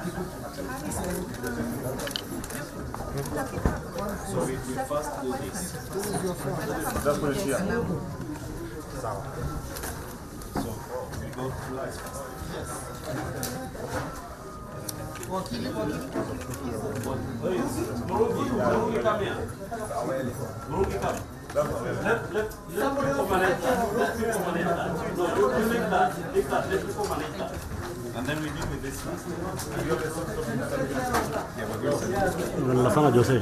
So we first do this. Just put it here. So we go through this first. Murugi, come here. Murugi, come. Let people manage that. Let people manage that. No, you make that. Take that. Let people manage that. And then we deal with this last. La sala Jose.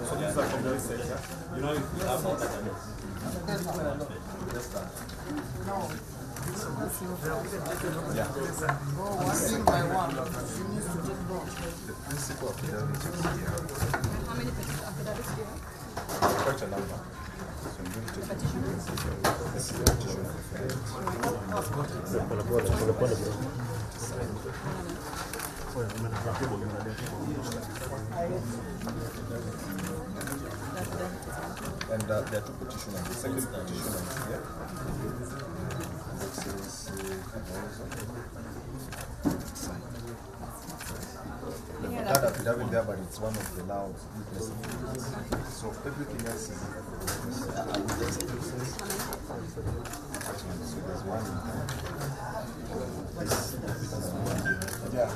So these are completely you know, if you have that, Yeah. One by one. You need to take down. The principle of fidelity is here. How many affidavits do you have? Quite a number. So I'm going to take this is the petition of and there are two petitions. The second petition is here. This is the third affidavit there, but it's one of the now witnesses. So everything else is so there's one. Yeah.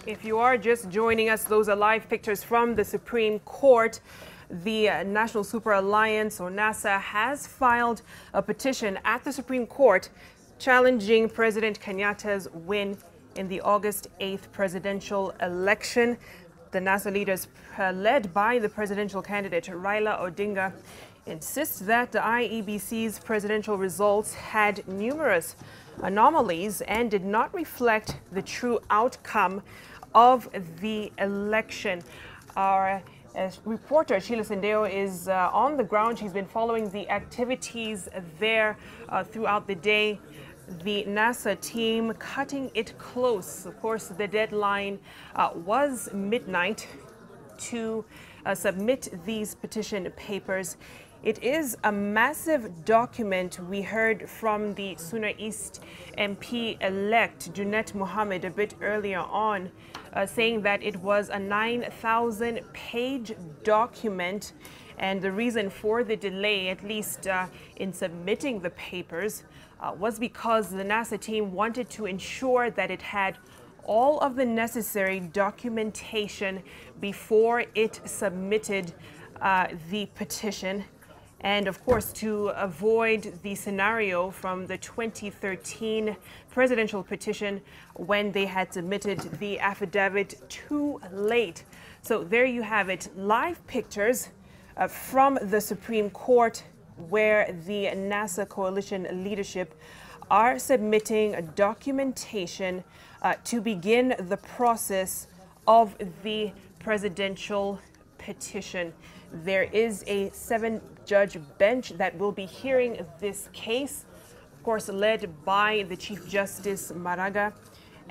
If you are just joining us, those are live pictures from the Supreme Court. The National Super Alliance, or NASA, has filed a petition at the Supreme Court challenging President Kenyatta's win in the August 8th presidential election. The NASA leaders, led by the presidential candidate Raila Odinga, insist that the IEBC's presidential results had numerous anomalies and did not reflect the true outcome of the election. Our reporter Sheila Sendeo is on the ground. She's been following the activities there throughout the day. The NASA team cutting it close. Of course, the deadline was midnight to submit these petition papers. It is a massive document. We heard from the Suna East MP-elect, Junet Mohammed, a bit earlier on, saying that it was a 9,000-page document. And the reason for the delay, at least in submitting the papers, was because the NASA team wanted to ensure that it had all of the necessary documentation before it submitted the petition. And of course, to avoid the scenario from the 2013 presidential petition when they had submitted the affidavit too late. So there you have it, live pictures from the Supreme Court, where the NASA coalition leadership are submitting documentation to begin the process of the presidential petition. There is a 7-judge bench that will be hearing this case, of course, led by the Chief Justice Maraga,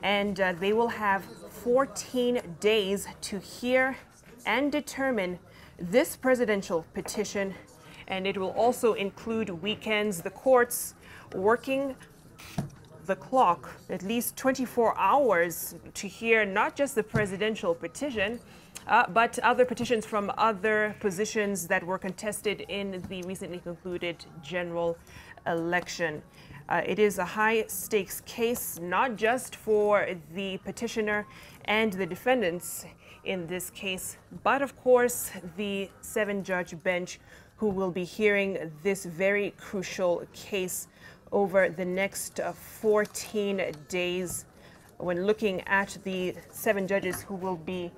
and they will have 14 days to hear and determine this presidential petition, and it will also include weekends. The courts working the clock at least 24 hours to hear not just the presidential petition, but other petitions from other positions that were contested in the recently concluded general election. It is a high-stakes case, not just for the petitioner and the defendants in this case, but of course the 7-judge bench who will be hearing this very crucial case over the next 14 days. when looking at the 7 judges who will be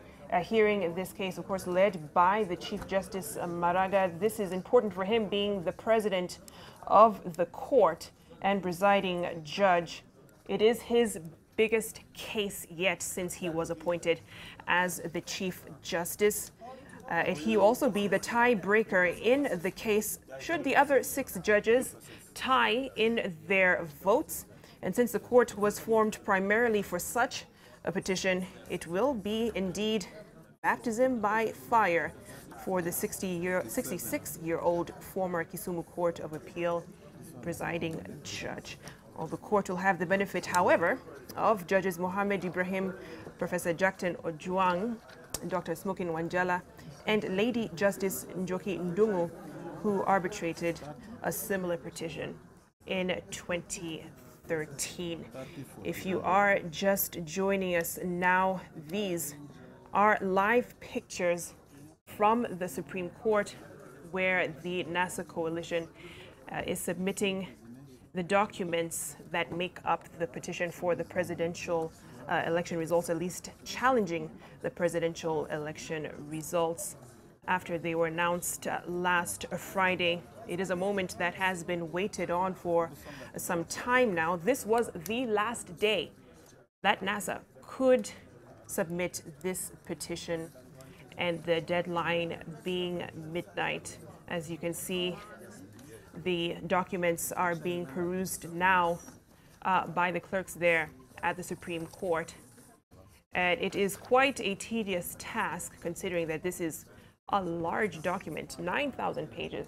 hearing this case, of course, led by the Chief Justice Maraga. This is important for him, being the president of the court and presiding judge. It is his biggest case yet since he was appointed as the Chief Justice. He also be the tiebreaker in the case should the other 6 judges tie in their votes. And since the court was formed primarily for such a petition, it will be indeed baptism by fire for the 66-year-old former Kisumu Court of Appeal presiding judge. Well, the court will have the benefit, however, of Judges Mohamed Ibrahim, Professor Jackton Ojuang, Dr. Smokin Wanjala, and Lady Justice Njoki Ndungu, who arbitrated a similar petition in 2013. If you are just joining us now, these are live pictures from the Supreme Court, where the NASA coalition is submitting the documents that make up the petition for the presidential election results, at least challenging the presidential election results after they were announced last Friday. It is a moment that has been waited on for some time now. This was the last day that NASA could submit this petition, and the deadline being midnight. As you can see, the documents are being perused now by the clerks there at the Supreme Court. And it is quite a tedious task, considering that this is a large document, 9,000 pages,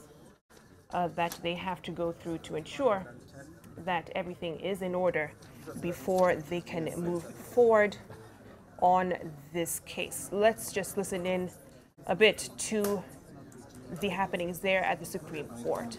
that they have to go through to ensure that everything is in order before they can move forward on this case. Let's just listen in a bit to the happenings there at the Supreme Court.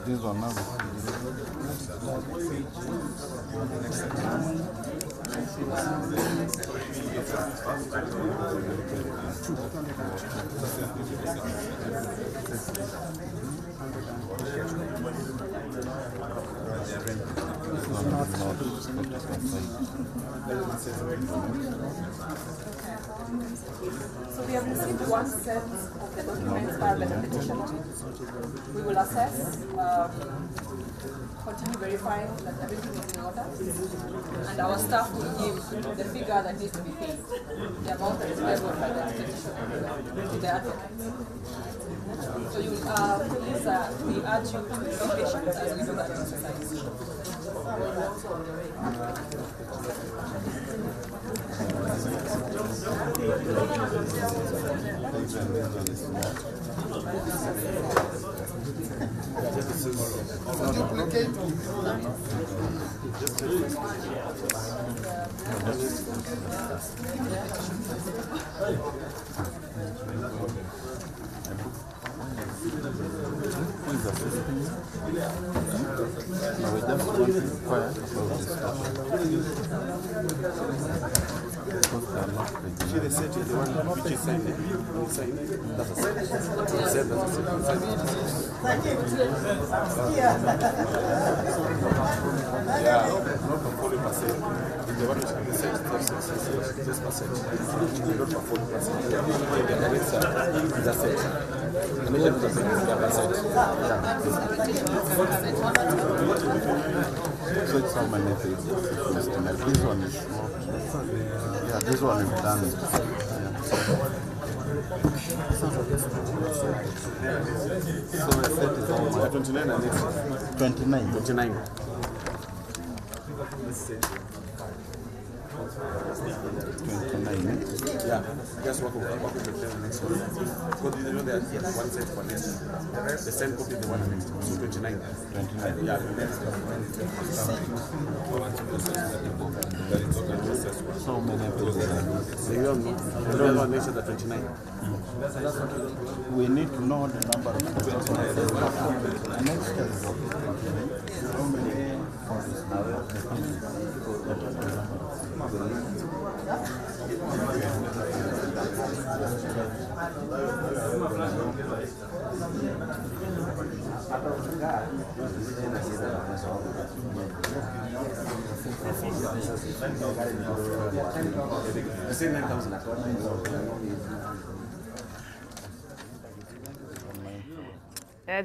This one now. So we have received one set of the documents filed by the petitioner. We will assess, continue verifying that everything is in order, and our staff will give the figure that needs to be paid, the amount that is payable by the petitioner to the advocate. So you, please, we urge you to be patient as we do that exercise. So it's how many pages. This one is small. Yeah, this one is done. So I said it's how much? 29 and it's 29. 29. Yeah, Just work with the next one. Because you know there's one set for next one. The same copy the one next one. So 29. 29. Yeah. So many pages. The other one next to the 29. We need to know the number of pages. Next is how many I say 9,000.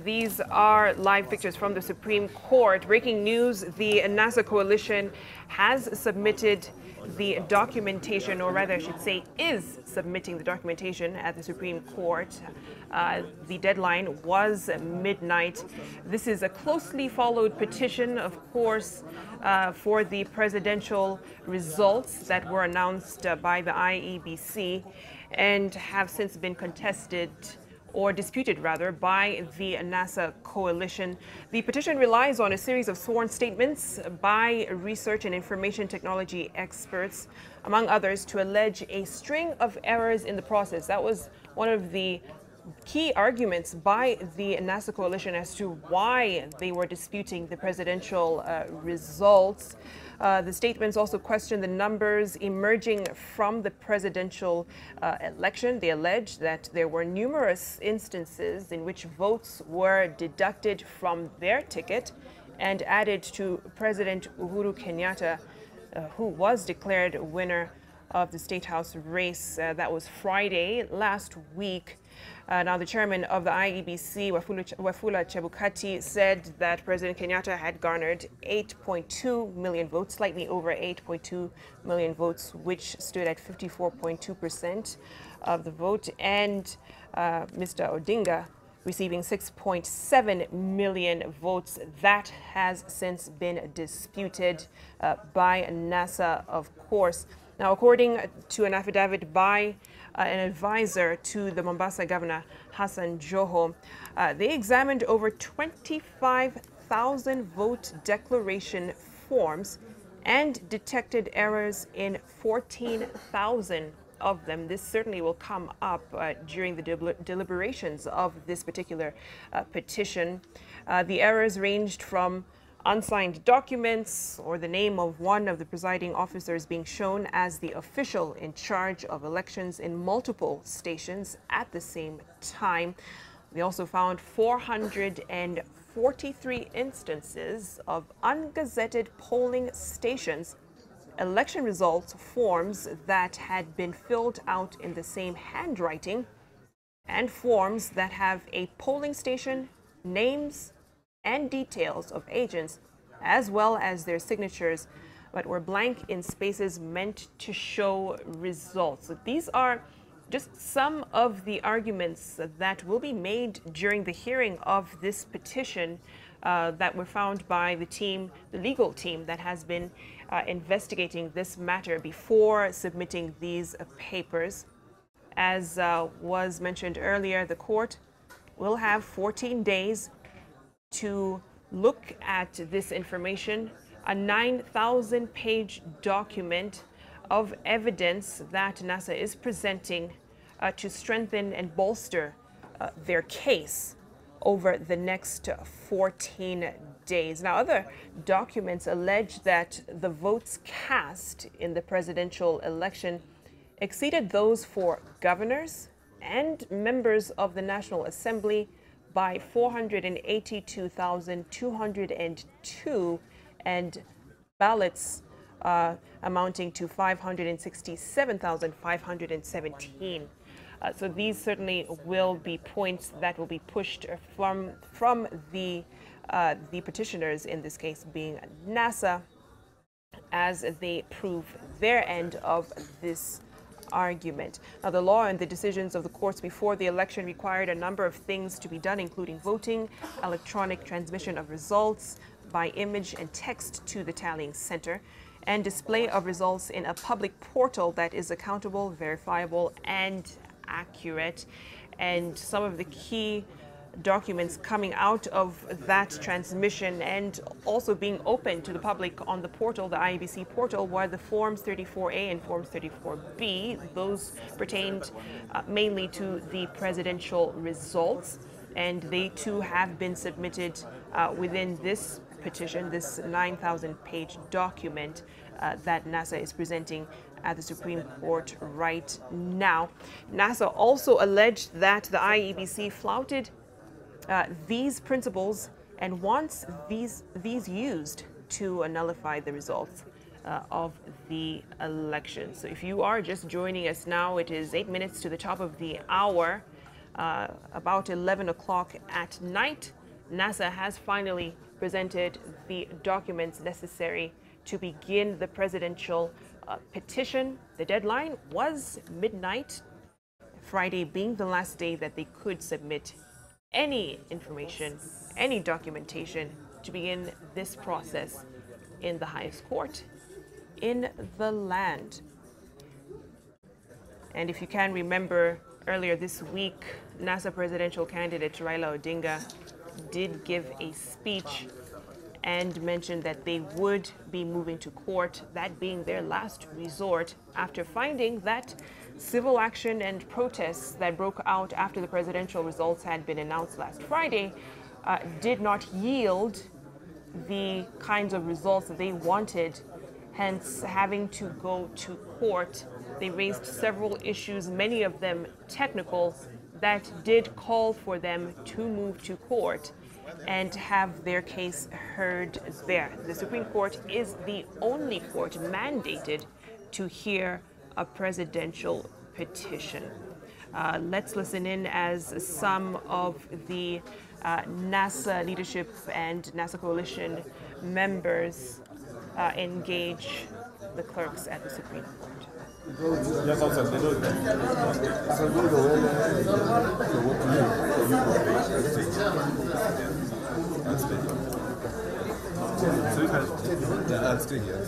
These are live pictures from the Supreme Court. Breaking news, the NASA coalition has submitted the documentation, or rather I should say is submitting the documentation at the Supreme Court. The deadline was midnight. This is a closely followed petition, of course, for the presidential results that were announced by the IEBC and have since been contested or disputed rather by the NASA coalition. The petition relies on a series of sworn statements by research and information technology experts, among others, to allege a string of errors in the process. That was one of the key arguments by the NASA coalition as to why they were disputing the presidential results. The statements also question the numbers emerging from the presidential election. They allege that there were numerous instances in which votes were deducted from their ticket and added to President Uhuru Kenyatta, who was declared winner of the State House race. That was Friday last week. Now, the chairman of the IEBC, Wafula Chebukati, said that President Kenyatta had garnered 8.2 million votes, slightly over 8.2 million votes, which stood at 54.2% of the vote, and Mr. Odinga receiving 6.7 million votes. That has since been disputed by NASA, of course. Now, according to an affidavit by an advisor to the Mombasa governor, Hassan Joho, they examined over 25,000 vote declaration forms and detected errors in 14,000 of them. This certainly will come up during the deliberations of this particular petition. The errors ranged from unsigned documents or the name of one of the presiding officers being shown as the official in charge of elections in multiple stations at the same time. They also found 443 instances of ungazetted polling stations, election results forms that had been filled out in the same handwriting, and forms that have a polling station, names, and details of agents, as well as their signatures, but were blank in spaces meant to show results. So these are just some of the arguments that will be made during the hearing of this petition that were found by the team, the legal team that has been investigating this matter before submitting these papers. As was mentioned earlier, the court will have 14 days to look at this information, a 9,000-page document of evidence that NASA is presenting to strengthen and bolster their case over the next 14 days. Now, other documents allege that the votes cast in the presidential election exceeded those for governors and members of the National Assembly by 482,202 and ballots amounting to 567,517. So these certainly will be points that will be pushed from the petitioners, in this case being NASA, as they prove their end of this argument. Now, the law and the decisions of the courts before the election required a number of things to be done, including voting, electronic transmission of results by image and text to the tallying center, and display of results in a public portal that is accountable, verifiable, and accurate. And some of the key documents coming out of that transmission and also being open to the public on the portal, the IEBC portal, were the Forms 34A and Forms 34B. Those pertained mainly to the presidential results, and they too have been submitted within this petition, this 9,000-page document that NASA is presenting at the Supreme Court right now. NASA also alleged that the IEBC flouted these principles and wants these used to nullify the results of the election. So if you are just joining us now, it is 8 minutes to the top of the hour, about 11 o'clock at night. NASA has finally presented the documents necessary to begin the presidential petition. The deadline was midnight, Friday being the last day that they could submit any information, any documentation to begin this process in the highest court in the land. And if you can remember, earlier this week, NASA presidential candidate Raila Odinga did give a speech and mentioned that they would be moving to court, that being their last resort, after finding that civil action and protests that broke out after the presidential results had been announced last Friday did not yield the kinds of results that they wanted, hence having to go to court. They raised several issues, many of them technical, that did call for them to move to court and have their case heard there. The Supreme Court is the only court mandated to hear a presidential petition. Let's listen in as some of the NASA leadership and NASA coalition members engage the clerks at the Supreme Court. I'll stay here.